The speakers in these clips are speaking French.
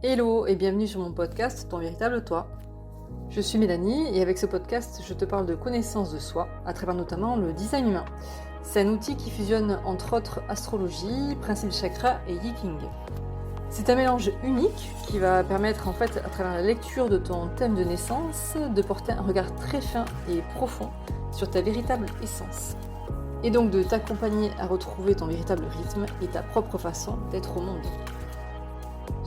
Hello et bienvenue sur mon podcast Ton véritable toi. Je suis Mélanie et avec ce podcast, je te parle de connaissance de soi à travers notamment le design humain. C'est un outil qui fusionne entre autres astrologie, principe chakra et Yi-King. C'est un mélange unique qui va permettre en fait à travers la lecture de ton thème de naissance de porter un regard très fin et profond sur ta véritable essence. Et donc de t'accompagner à retrouver ton véritable rythme et ta propre façon d'être au monde.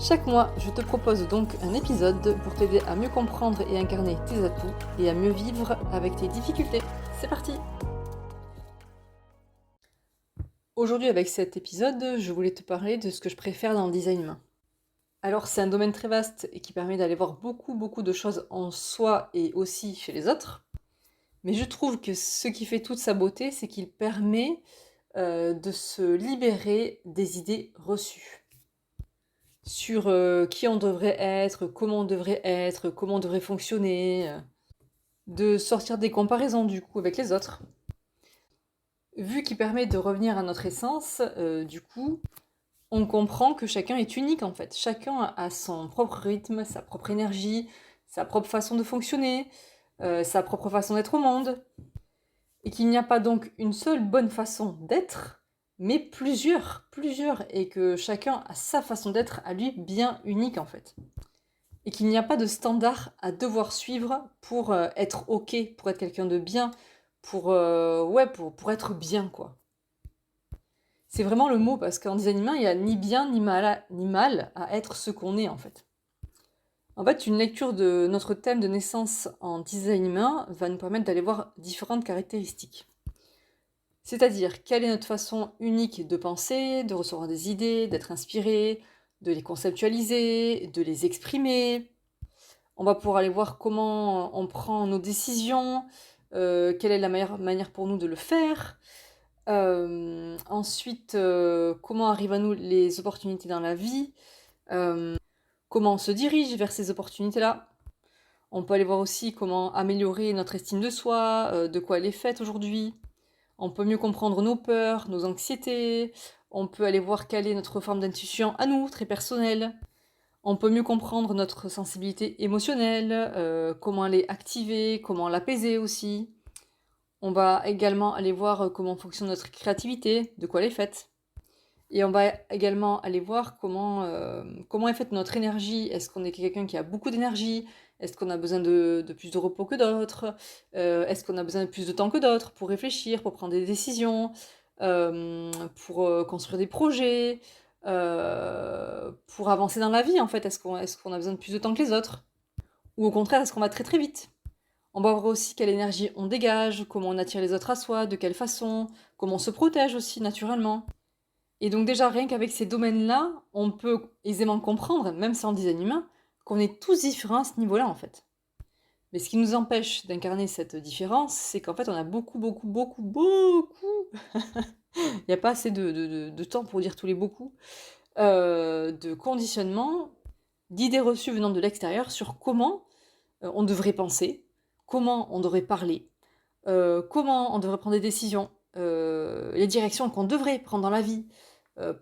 Chaque mois, je te propose donc un épisode pour t'aider à mieux comprendre et incarner tes atouts et à mieux vivre avec tes difficultés. C'est parti! Aujourd'hui, avec cet épisode, je voulais te parler de ce que je préfère dans le design humain. Alors, c'est un domaine très vaste et qui permet d'aller voir beaucoup de choses en soi et aussi chez les autres. Mais je trouve que ce qui fait toute sa beauté, c'est qu'il permet de se libérer des idées reçues sur qui on devrait être, comment on devrait fonctionner, de sortir des comparaisons du coup avec les autres. Vu qu'il permet de revenir à notre essence, du coup, on comprend que chacun est unique en fait. Chacun a son propre rythme, sa propre énergie, sa propre façon de fonctionner, sa propre façon d'être au monde. Et qu'il n'y a pas donc une seule bonne façon d'être, mais plusieurs, et que chacun a sa façon d'être à lui bien unique en fait. Et qu'il n'y a pas de standard à devoir suivre pour être ok, pour être quelqu'un de bien, pour être bien quoi. C'est vraiment le mot parce qu'en design humain, il n'y a ni bien ni mal à être ce qu'on est en fait. En fait, une lecture de notre thème de naissance en design humain va nous permettre d'aller voir différentes caractéristiques. C'est-à-dire, quelle est notre façon unique de penser, de recevoir des idées, d'être inspiré, de les conceptualiser, de les exprimer. On va pouvoir aller voir comment on prend nos décisions, quelle est la meilleure manière pour nous de le faire. Ensuite, comment arrivent à nous les opportunités dans la vie, comment on se dirige vers ces opportunités-là. On peut aller voir aussi comment améliorer notre estime de soi, de quoi elle est faite aujourd'hui. On peut mieux comprendre nos peurs, nos anxiétés. On peut aller voir quelle est notre forme d'intuition à nous, très personnelle. On peut mieux comprendre notre sensibilité émotionnelle, comment elle est activée, comment l'apaiser aussi. On va également aller voir comment fonctionne notre créativité, de quoi elle est faite. Et on va également aller voir comment est faite notre énergie. Est-ce qu'on est quelqu'un qui a beaucoup d'énergie? Est-ce qu'on a besoin de plus de repos que d'autres? Est-ce qu'on a besoin de plus de temps que d'autres pour réfléchir, pour prendre des décisions, pour construire des projets, pour avancer dans la vie en fait? Est-ce qu'on a besoin de plus de temps que les autres? Ou au contraire, est-ce qu'on va très vite? On va voir aussi quelle énergie on dégage, comment on attire les autres à soi, de quelle façon, comment on se protège aussi naturellement. Et donc déjà, rien qu'avec ces domaines-là, on peut aisément comprendre, même sans design humain, qu'on est tous différents à ce niveau-là en fait. Mais ce qui nous empêche d'incarner cette différence, c'est qu'en fait on a beaucoup, il n'y a pas assez de temps pour dire tous les beaucoup, de conditionnement, d'idées reçues venant de l'extérieur sur comment on devrait penser, comment on devrait parler, comment on devrait prendre des décisions, les directions qu'on devrait prendre dans la vie,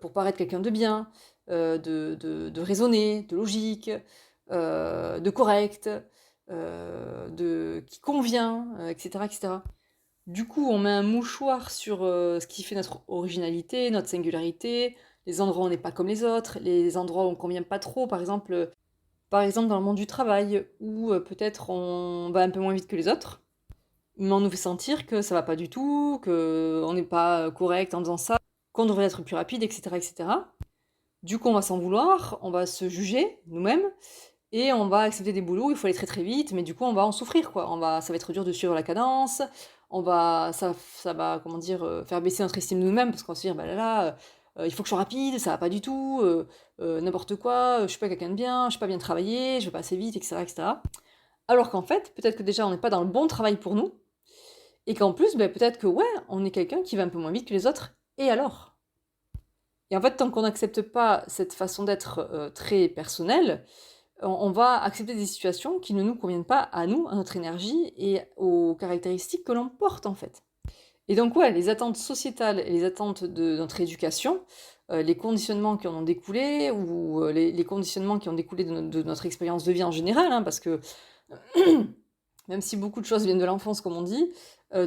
pour paraître quelqu'un de bien, de raisonné, de logique, de correct, qui convient, etc., etc. Du coup, on met un mouchoir sur ce qui fait notre originalité, notre singularité, les endroits où on n'est pas comme les autres, les endroits où on ne convient pas trop, par exemple dans le monde du travail, où peut-être on va un peu moins vite que les autres, mais on nous fait sentir que ça va pas du tout, qu'on n'est pas correct en faisant ça, qu'on devrait être plus rapide, etc., etc. Du coup, on va s'en vouloir, on va se juger nous-mêmes, et on va accepter des boulots où il faut aller très vite, mais du coup, on va en souffrir, quoi. Ça va être dur de suivre la cadence, ça va, comment dire, faire baisser notre estime de nous-mêmes, parce qu'on va se dire, bah là là, il faut que je sois rapide, ça va pas du tout, n'importe quoi, je suis pas quelqu'un de bien, je suis pas bien travaillé, je vais pas assez vite, etc., etc. Alors qu'en fait, peut-être que déjà, on n'est pas dans le bon travail pour nous, et qu'en plus, ben, peut-être que ouais, on est quelqu'un qui va un peu moins vite que les autres, et alors? Et en fait, tant qu'on n'accepte pas cette façon d'être très personnelle, on va accepter des situations qui ne nous conviennent pas à nous, à notre énergie et aux caractéristiques que l'on porte en fait. Et donc ouais, les attentes sociétales et les attentes de notre éducation les conditionnements qui en ont découlé ou les conditionnements qui ont découlé de notre expérience de vie en général, hein, parce que même si beaucoup de choses viennent de l'enfance, comme on dit,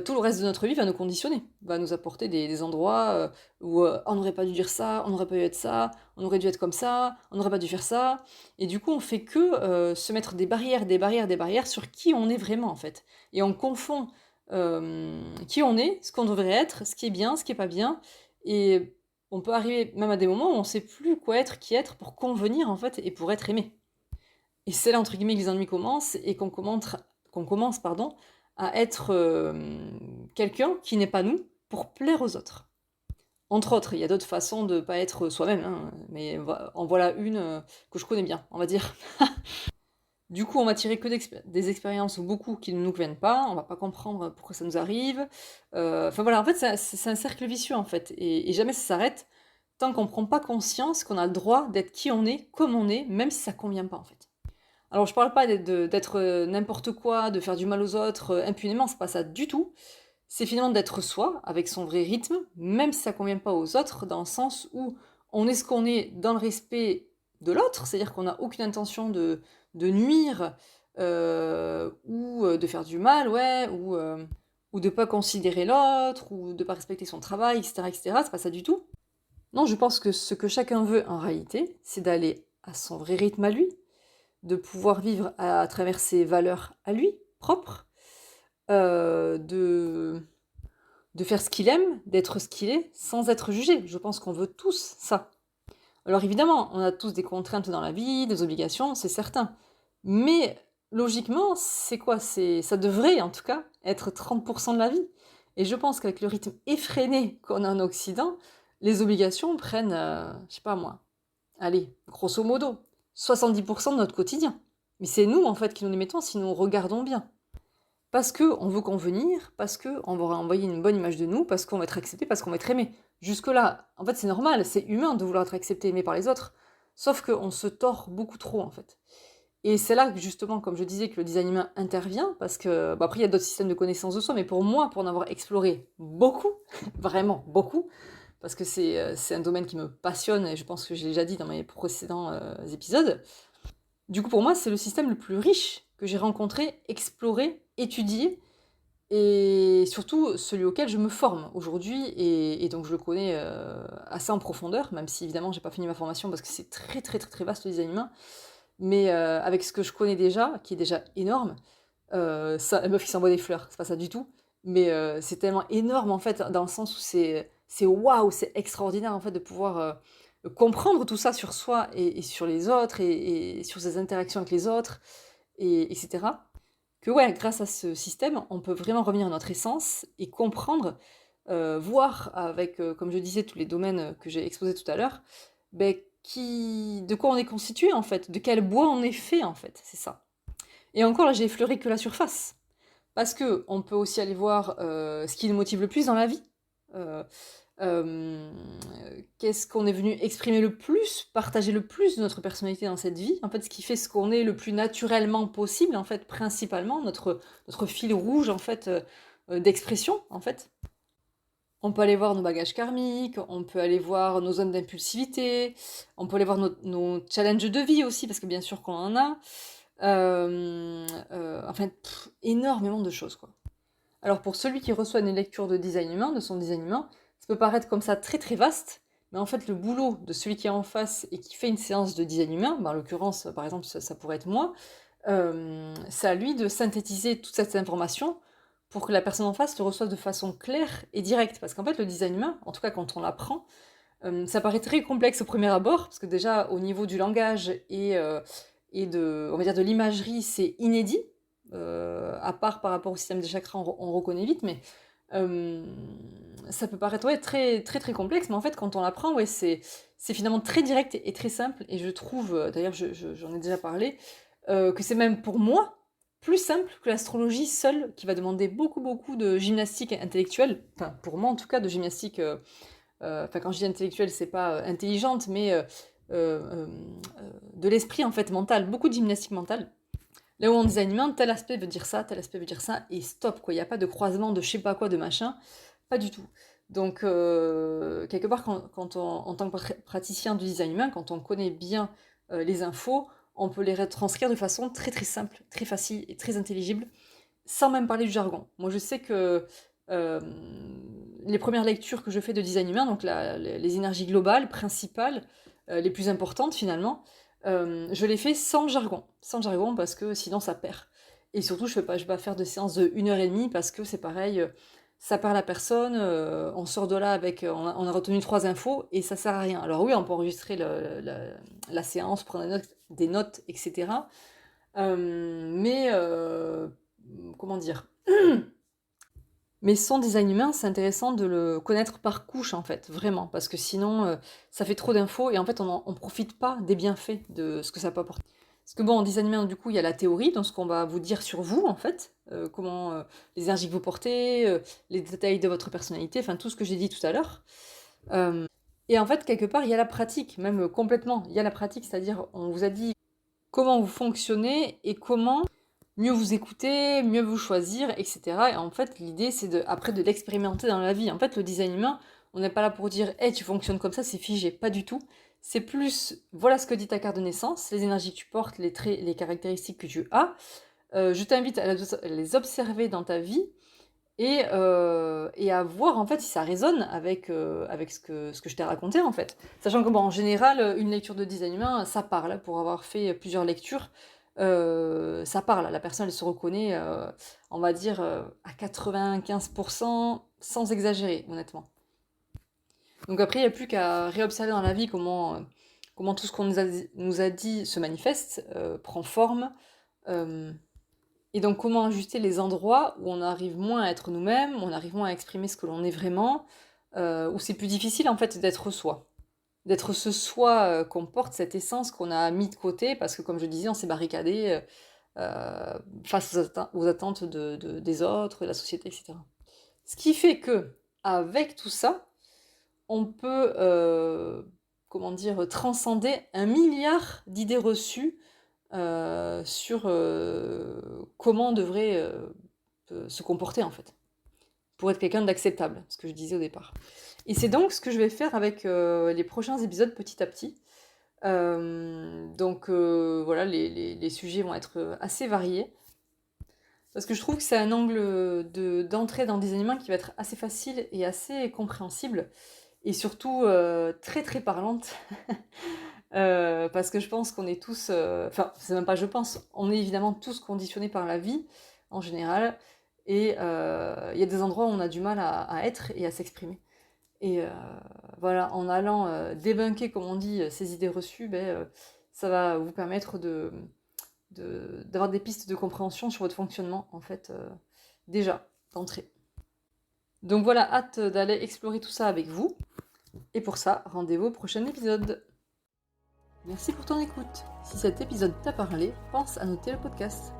tout le reste de notre vie va nous conditionner, va nous apporter des endroits où on n'aurait pas dû dire ça, on n'aurait pas dû être ça, on aurait dû être comme ça, on n'aurait pas dû faire ça. Et du coup, on fait que se mettre des barrières, des barrières, des barrières sur qui on est vraiment, en fait. Et on confond qui on est, ce qu'on devrait être, ce qui est bien, ce qui est pas bien. Et on peut arriver même à des moments où on ne sait plus quoi être, qui être, pour convenir, en fait, et pour être aimé. Et c'est là, entre guillemets, que les ennuis commencent et qu'on commence, pardon, à être quelqu'un qui n'est pas nous pour plaire aux autres. Entre autres, il y a d'autres façons de ne pas être soi-même, hein, mais en voilà une que je connais bien, on va dire. Du coup, on va tirer que des expériences ou beaucoup qui ne nous conviennent pas, on va pas comprendre pourquoi ça nous arrive. Enfin voilà, en fait, c'est un cercle vicieux, en fait, et jamais ça s'arrête tant qu'on ne prend pas conscience qu'on a le droit d'être qui on est, comme on est, même si ça convient pas, en fait. Alors je parle pas d'être n'importe quoi, de faire du mal aux autres impunément, c'est pas ça du tout. C'est finalement d'être soi, avec son vrai rythme, même si ça convient pas aux autres, dans le sens où on est ce qu'on est dans le respect de l'autre, c'est-à-dire qu'on n'a aucune intention de nuire ou de faire du mal, ouais, ou de pas considérer l'autre, ou de pas respecter son travail, etc., etc. C'est pas ça du tout. Non, je pense que ce que chacun veut en réalité, c'est d'aller à son vrai rythme à lui, de pouvoir vivre à travers ses valeurs à lui, propres, de faire ce qu'il aime, d'être ce qu'il est, sans être jugé. Je pense qu'on veut tous ça. Alors évidemment, on a tous des contraintes dans la vie, des obligations, c'est certain. Mais logiquement, c'est quoi? Ça devrait en tout cas être 30% de la vie. Et je pense qu'avec le rythme effréné qu'on a en Occident, les obligations prennent, je sais pas moi, allez, grosso modo, 70% de notre quotidien. Mais c'est nous, en fait, qui nous les mettons si nous regardons bien. Parce qu'on veut convenir, parce qu'on va envoyer une bonne image de nous, parce qu'on va être accepté, parce qu'on va être aimé. Jusque-là, en fait, c'est normal, c'est humain de vouloir être accepté, aimé par les autres. Sauf qu'on se tord beaucoup trop, en fait. Et c'est là que, justement, comme je disais, que le design humain intervient, parce que, après, il y a d'autres systèmes de connaissance de soi, mais pour moi, pour en avoir exploré beaucoup, vraiment beaucoup, parce que c'est un domaine qui me passionne, et je pense que je l'ai déjà dit dans mes précédents épisodes. Du coup, pour moi, c'est le système le plus riche que j'ai rencontré, exploré, étudié, et surtout celui auquel je me forme aujourd'hui, et donc je le connais assez en profondeur, même si évidemment j'ai pas fini ma formation parce que c'est très très très très vaste le design humain, mais avec ce que je connais déjà, qui est déjà énorme, ça, la meuf qui s'envoie des fleurs, c'est pas ça du tout, mais c'est tellement énorme en fait, dans le sens où c'est waouh, c'est extraordinaire en fait de pouvoir comprendre tout ça sur soi et sur les autres et sur ses interactions avec les autres, etc. Que ouais, grâce à ce système, on peut vraiment revenir à notre essence et comprendre, voir avec, comme je disais, tous les domaines que j'ai exposés tout à l'heure, ben, de quoi on est constitué en fait, de quel bois on est fait en fait, c'est ça. Et encore là, j'ai effleuré que la surface. Parce que on peut aussi aller voir ce qui nous motive le plus dans la vie. Euh, euh, Qu'est-ce qu'on est venu exprimer le plus, partager le plus de notre personnalité dans cette vie. En fait, ce qui fait ce qu'on est le plus naturellement possible, en fait, principalement, notre fil rouge, en fait, d'expression, en fait. On peut aller voir nos bagages karmiques, on peut aller voir nos zones d'impulsivité, on peut aller voir nos challenges de vie aussi, parce que bien sûr qu'on en a. Enfin, énormément de choses, quoi. Alors pour celui qui reçoit une lecture de design humain, de son design humain, ça peut paraître comme ça très très vaste, mais en fait le boulot de celui qui est en face et qui fait une séance de design humain, en l'occurrence par exemple ça pourrait être moi, c'est à lui de synthétiser toute cette information pour que la personne en face le reçoive de façon claire et directe. Parce qu'en fait le design humain, en tout cas quand on l'apprend, ça paraît très complexe au premier abord, parce que déjà au niveau du langage et de, on va dire de l'imagerie, c'est inédit. À part par rapport au système des chakras, on reconnaît vite, mais ça peut paraître ouais, très, très très complexe, mais en fait quand on l'apprend, ouais, c'est finalement très direct et très simple, et je trouve, d'ailleurs j'en ai déjà parlé, que c'est même pour moi plus simple que l'astrologie seule, qui va demander beaucoup beaucoup de gymnastique intellectuelle, enfin pour moi en tout cas de gymnastique, enfin quand je dis intellectuelle c'est pas intelligente, mais euh, de l'esprit en fait mental, beaucoup de gymnastique mentale. Là où en design humain, tel aspect veut dire ça, tel aspect veut dire ça, et stop, quoi. Il n'y a pas de croisement de je sais pas quoi, de machin. Pas du tout. Donc, quelque part, quand on, en tant que praticien du design humain, quand on connaît bien les infos, on peut les retranscrire de façon très très simple, très facile et très intelligible, sans même parler du jargon. Moi, je sais que euh, les premières lectures que je fais de design humain, donc les énergies globales, principales, les plus importantes finalement, je les fais sans jargon parce que sinon ça perd. Et surtout, je vais pas faire de séance de 1 heure et demie parce que c'est pareil, ça perd la personne, on sort de là avec, on a retenu 3 infos et ça sert à rien. Alors oui, on peut enregistrer la séance, prendre des notes, etc. Mais comment dire? Mais son design humain, c'est intéressant de le connaître par couche en fait, vraiment, parce que sinon ça fait trop d'infos et en fait on profite pas des bienfaits de ce que ça peut apporter. Parce que bon, en design humain, du coup, il y a la théorie, donc ce qu'on va vous dire sur vous en fait, comment les énergies que vous portez, les détails de votre personnalité, enfin tout ce que j'ai dit tout à l'heure. Euh, et en fait, quelque part, il y a la pratique, même complètement, il y a la pratique, c'est-à-dire on vous a dit comment vous fonctionnez et comment mieux vous écouter, mieux vous choisir, etc. Et en fait, l'idée, c'est après de l'expérimenter dans la vie. En fait, le design humain, on n'est pas là pour dire, hey, tu fonctionnes comme ça, c'est figé. Pas du tout. C'est plus, voilà ce que dit ta carte de naissance, les énergies que tu portes, les traits, les caractéristiques que tu as. Je t'invite à les observer dans ta vie et à voir en fait si ça résonne avec ce que je t'ai raconté en fait. Sachant que bon, en général, une lecture de design humain, ça parle. Pour avoir fait plusieurs lectures, ça parle. La personne, elle se reconnaît, on va dire, à 95%, sans exagérer, honnêtement. Donc après, il n'y a plus qu'à réobserver dans la vie comment tout ce qu'on nous a dit se manifeste, prend forme. euh, et donc, comment ajuster les endroits où on arrive moins à être nous-mêmes, où on arrive moins à exprimer ce que l'on est vraiment, où c'est plus difficile en fait d'être soi. D'être ce soi qu'on porte, cette essence qu'on a mis de côté, parce que comme je disais, on s'est barricadé face aux attentes des autres, de la société, etc. Ce qui fait que, avec tout ça, on peut, comment dire, transcender 1 milliard d'idées reçues sur comment on devrait se comporter en fait, pour être quelqu'un d'acceptable, ce que je disais au départ. Et c'est donc ce que je vais faire avec les prochains épisodes petit à petit. Donc voilà, les sujets vont être assez variés. Parce que je trouve que c'est un angle d'entrée dans des animaux qui va être assez facile et assez compréhensible. Et surtout très très parlante. Parce que je pense qu'on est tous, enfin, c'est même pas je pense, on est évidemment tous conditionnés par la vie, en général, et il y a des endroits où on a du mal à être et à s'exprimer. Et voilà, en allant débunker, comme on dit, ces idées reçues, ça va vous permettre d'avoir des pistes de compréhension sur votre fonctionnement, en fait, déjà, d'entrée. Donc voilà, hâte d'aller explorer tout ça avec vous. Et pour ça, rendez-vous au prochain épisode. Merci pour ton écoute. Si cet épisode t'a parlé, pense à noter le podcast.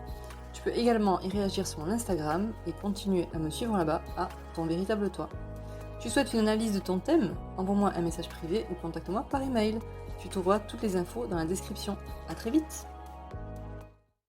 Tu peux également y réagir sur mon Instagram et continuer à me suivre là-bas à ton véritable toi. Tu souhaites une analyse de ton thème? Envoie-moi un message privé ou contacte-moi par email. Tu trouveras toutes les infos dans la description. À très vite!